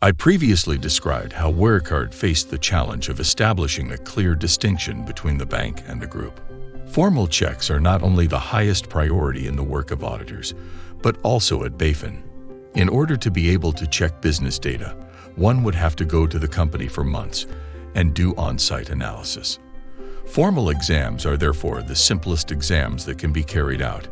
I previously described how Wirecard faced the challenge of establishing a clear distinction between the bank and the group. Formal checks are not only the highest priority in the work of auditors, but also at Bafin. In order to be able to check business data, one would have to go to the company for months and do on-site analysis. Formal exams are therefore the simplest exams that can be carried out.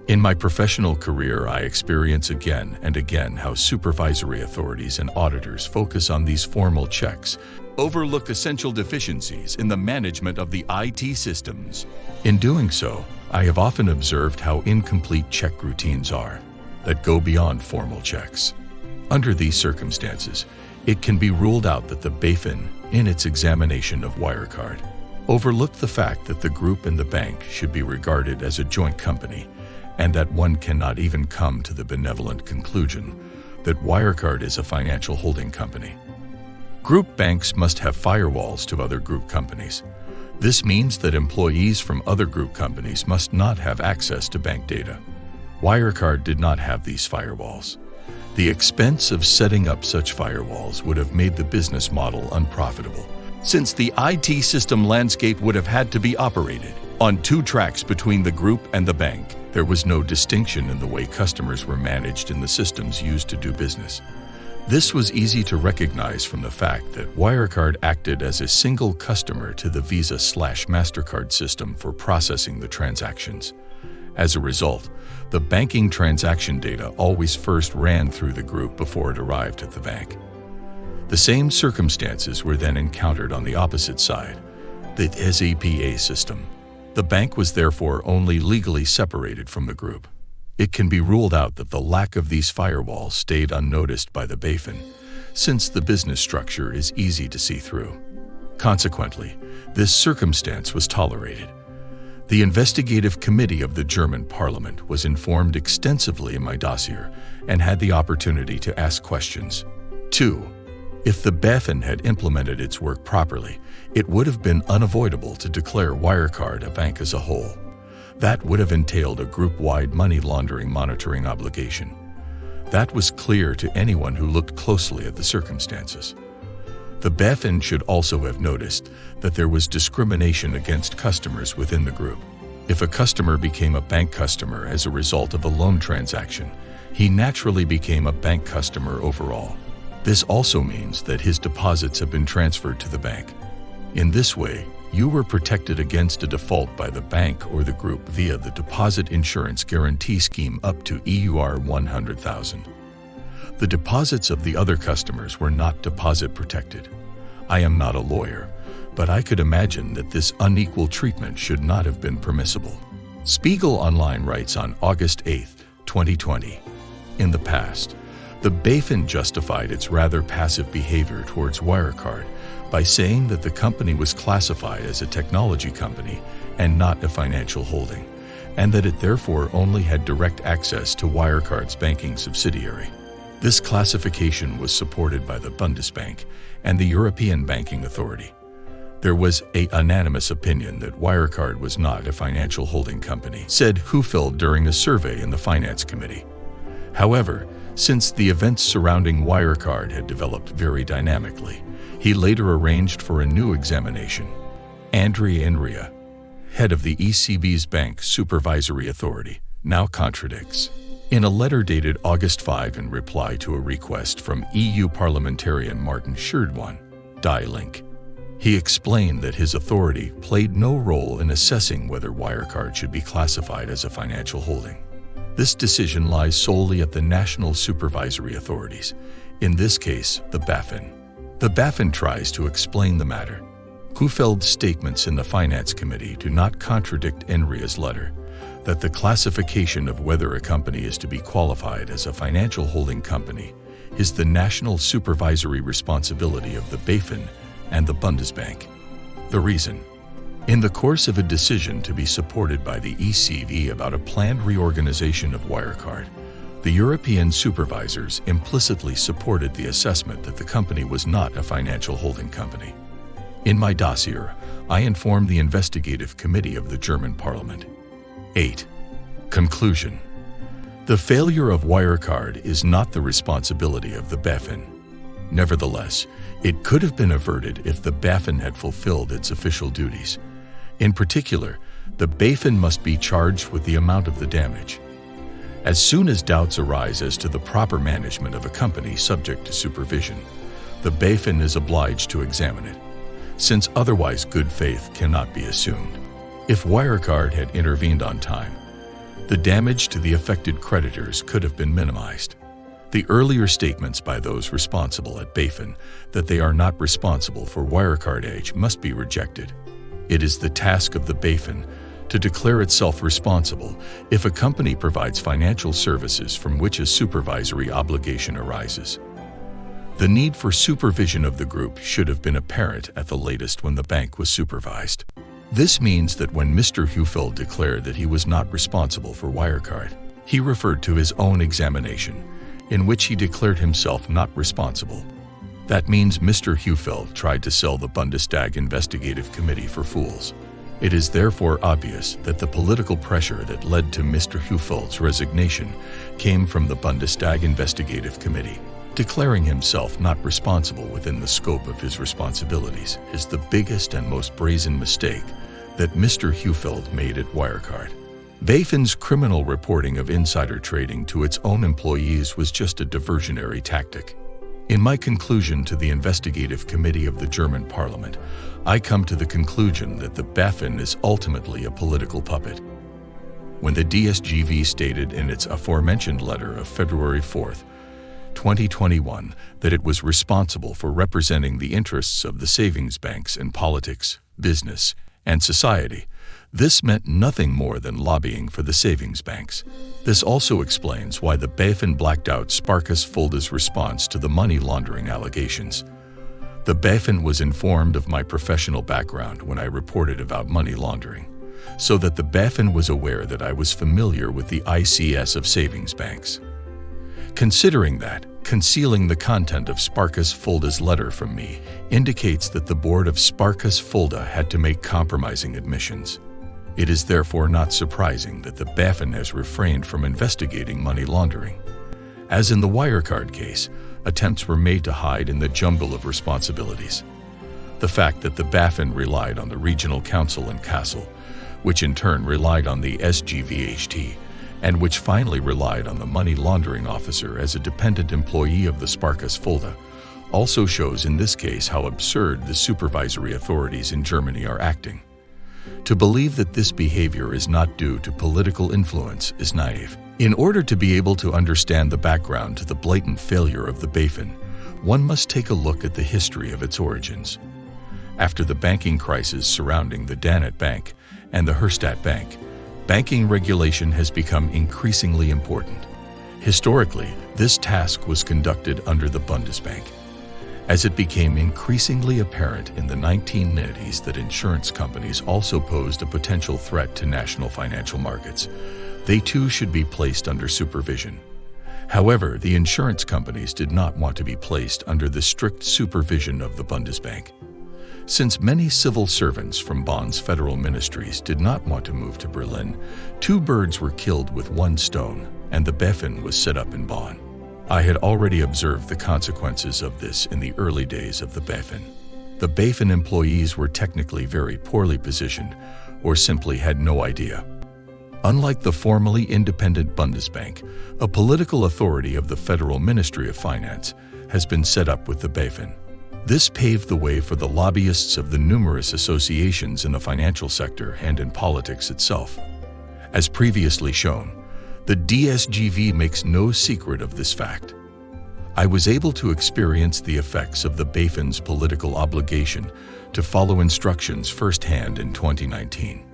In my professional career, I experience again and again how supervisory authorities and auditors focus on these formal checks, overlook essential deficiencies in the management of the IT systems. In doing so, I have often observed how incomplete check routines are that go beyond formal checks. Under these circumstances, it can be ruled out that the Bafin, in its examination of Wirecard, overlooked the fact that the group and the bank should be regarded as a joint company, and that one cannot even come to the benevolent conclusion that Wirecard is a financial holding company. Group banks must have firewalls to other group companies. This means that employees from other group companies must not have access to bank data. Wirecard did not have these firewalls. The expense of setting up such firewalls would have made the business model unprofitable, since the IT system landscape would have had to be operated on two tracks between the group and the bank. There was no distinction in the way customers were managed in the systems used to do business. This was easy to recognize from the fact that Wirecard acted as a single customer to the Visa/MasterCard system for processing the transactions. As a result, the banking transaction data always first ran through the group before it arrived at the bank. The same circumstances were then encountered on the opposite side, the SAPA system. The bank was therefore only legally separated from the group. It can be ruled out that the lack of these firewalls stayed unnoticed by the Bafin, since the business structure is easy to see through. Consequently, this circumstance was tolerated. The investigative committee of the German parliament was informed extensively in my dossier and had the opportunity to ask questions. 2. If the Bafin had implemented its work properly, it would have been unavoidable to declare Wirecard a bank as a whole. That would have entailed a group-wide money laundering monitoring obligation. That was clear to anyone who looked closely at the circumstances. The Bafin should also have noticed that there was discrimination against customers within the group. If a customer became a bank customer as a result of a loan transaction, he naturally became a bank customer overall. This also means that his deposits have been transferred to the bank. In this way, you were protected against a default by the bank or the group via the Deposit Insurance Guarantee Scheme up to EUR 100,000. The deposits of the other customers were not deposit protected. I am not a lawyer, but I could imagine that this unequal treatment should not have been permissible. Spiegel Online writes on August 8, 2020, in the past, the Bafin justified its rather passive behavior towards Wirecard by saying that the company was classified as a technology company and not a financial holding, and that it therefore only had direct access to Wirecard's banking subsidiary. This classification was supported by the Bundesbank and the European Banking Authority. There was a unanimous opinion that Wirecard was not a financial holding company, said Hufeld during a survey in the Finance Committee. However, since the events surrounding Wirecard had developed very dynamically, he later arranged for a new examination. Andrea Enria, head of the ECB's Bank Supervisory Authority, now contradicts. In a letter dated August 5 in reply to a request from EU parliamentarian Martin Scherdwan, Die Link, he explained that his authority played no role in assessing whether Wirecard should be classified as a financial holding. This decision lies solely at the national supervisory authorities, in this case, the Bafin. The Bafin tries to explain the matter. Hufeld's statements in the Finance Committee do not contradict Enria's letter, that the classification of whether a company is to be qualified as a financial holding company is the national supervisory responsibility of the Bafin and the Bundesbank. The reason: in the course of a decision to be supported by the ECB about a planned reorganization of Wirecard, the European supervisors implicitly supported the assessment that the company was not a financial holding company. In my dossier, I informed the investigative committee of the German parliament. 8. Conclusion: the failure of Wirecard is not the responsibility of the Bafin. Nevertheless, it could have been averted if the Bafin had fulfilled its official duties. In particular, the Bafin must be charged with the amount of the damage. As soon as doubts arise as to the proper management of a company subject to supervision, the Bafin is obliged to examine it, since otherwise good faith cannot be assumed. If Wirecard had intervened on time, the damage to the affected creditors could have been minimized. The earlier statements by those responsible at Bafin that they are not responsible for Wirecard age must be rejected. It is the task of the Bafin to declare itself responsible if a company provides financial services from which a supervisory obligation arises. The need for supervision of the group should have been apparent at the latest when the bank was supervised. This means that when Mr. Heufeld declared that he was not responsible for Wirecard, he referred to his own examination, in which he declared himself not responsible. That means Mr. Heufeld tried to sell the Bundestag Investigative Committee for fools. It is therefore obvious that the political pressure that led to Mr. Heufeld's resignation came from the Bundestag Investigative Committee. Declaring himself not responsible within the scope of his responsibilities is the biggest and most brazen mistake that Mr. Heufeld made at Wirecard. Bafin's criminal reporting of insider trading to its own employees was just a diversionary tactic. In my conclusion to the investigative committee of the German parliament, I come to the conclusion that the Bafin is ultimately a political puppet. When the DSGV stated in its aforementioned letter of February 4, 2021, that it was responsible for representing the interests of the savings banks in politics, business, and society, this meant nothing more than lobbying for the savings banks. This also explains why the Bafin blacked out Sparkus Fulda's response to the money laundering allegations. The Bafin was informed of my professional background when I reported about money laundering, so that the Bafin was aware that I was familiar with the ICS of savings banks. Considering that, concealing the content of Sparkus Fulda's letter from me indicates that the board of Sparkus Fulda had to make compromising admissions. It is therefore not surprising that the Bafin has refrained from investigating money laundering. As in the Wirecard case, attempts were made to hide in the jumble of responsibilities. The fact that the Bafin relied on the Regional Council in Kassel, which in turn relied on the SGVHT, and which finally relied on the money laundering officer as a dependent employee of the Sparkus Fulda, also shows in this case how absurd the supervisory authorities in Germany are acting. To believe that this behavior is not due to political influence is naive. In order to be able to understand the background to the blatant failure of the Bafin, one must take a look at the history of its origins. After the banking crisis surrounding the Danette Bank and the Herstatt Bank, banking regulation has become increasingly important. Historically, this task was conducted under the Bundesbank. As it became increasingly apparent in the 1990s that insurance companies also posed a potential threat to national financial markets, they too should be placed under supervision. However, the insurance companies did not want to be placed under the strict supervision of the Bundesbank. Since many civil servants from Bonn's federal ministries did not want to move to Berlin, two birds were killed with one stone, and the Bafin was set up in Bonn. I had already observed the consequences of this in the early days of the Bafin. The Bafin employees were technically very poorly positioned, or simply had no idea. Unlike the formally independent Bundesbank, a political authority of the Federal Ministry of Finance has been set up with the Bafin. This paved the way for the lobbyists of the numerous associations in the financial sector and in politics itself. As previously shown, the DSGV makes no secret of this fact. I was able to experience the effects of the Bafin's political obligation to follow instructions firsthand in 2019.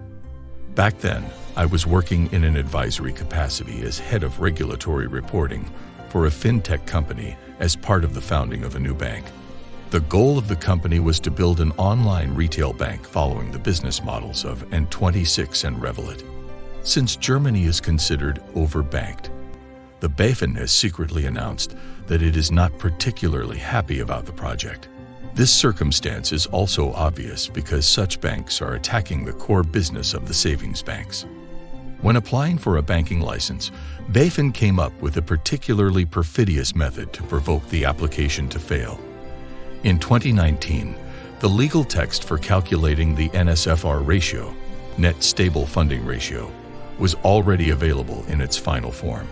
Back then, I was working in an advisory capacity as head of regulatory reporting for a fintech company as part of the founding of a new bank. The goal of the company was to build an online retail bank following the business models of N26 and Revolut. Since Germany is considered overbanked, the Bafin has secretly announced that it is not particularly happy about the project. This circumstance is also obvious because such banks are attacking the core business of the savings banks. When applying for a banking license, Bafin came up with a particularly perfidious method to provoke the application to fail. In 2019, the legal text for calculating the NSFR ratio, net stable funding ratio, was already available in its final form.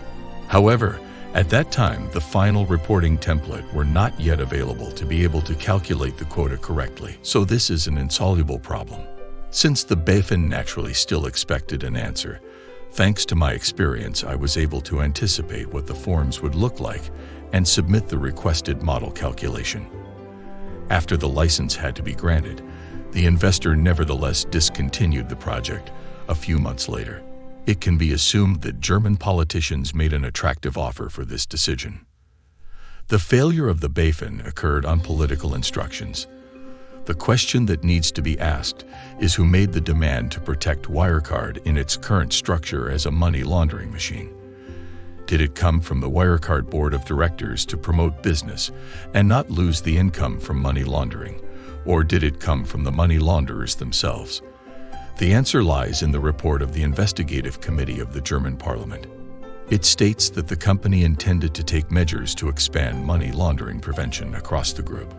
However, at that time, the final reporting template were not yet available to be able to calculate the quota correctly, so this is an insoluble problem. Since the Bafin naturally still expected an answer, thanks to my experience, I was able to anticipate what the forms would look like and submit the requested model calculation. After the license had to be granted, the investor nevertheless discontinued the project a few months later. It can be assumed that German politicians made an attractive offer for this decision. The failure of the Bafin occurred on political instructions. The question that needs to be asked is who made the demand to protect Wirecard in its current structure as a money laundering machine. Did it come from the Wirecard board of directors to promote business and not lose the income from money laundering, or did it come from the money launderers themselves? The answer lies in the report of the investigative committee of the German parliament. It states that the company intended to take measures to expand money laundering prevention across the group.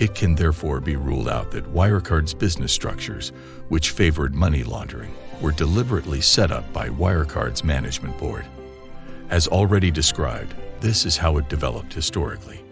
It can therefore be ruled out that Wirecard's business structures, which favored money laundering, were deliberately set up by Wirecard's management board. As already described, this is how it developed historically.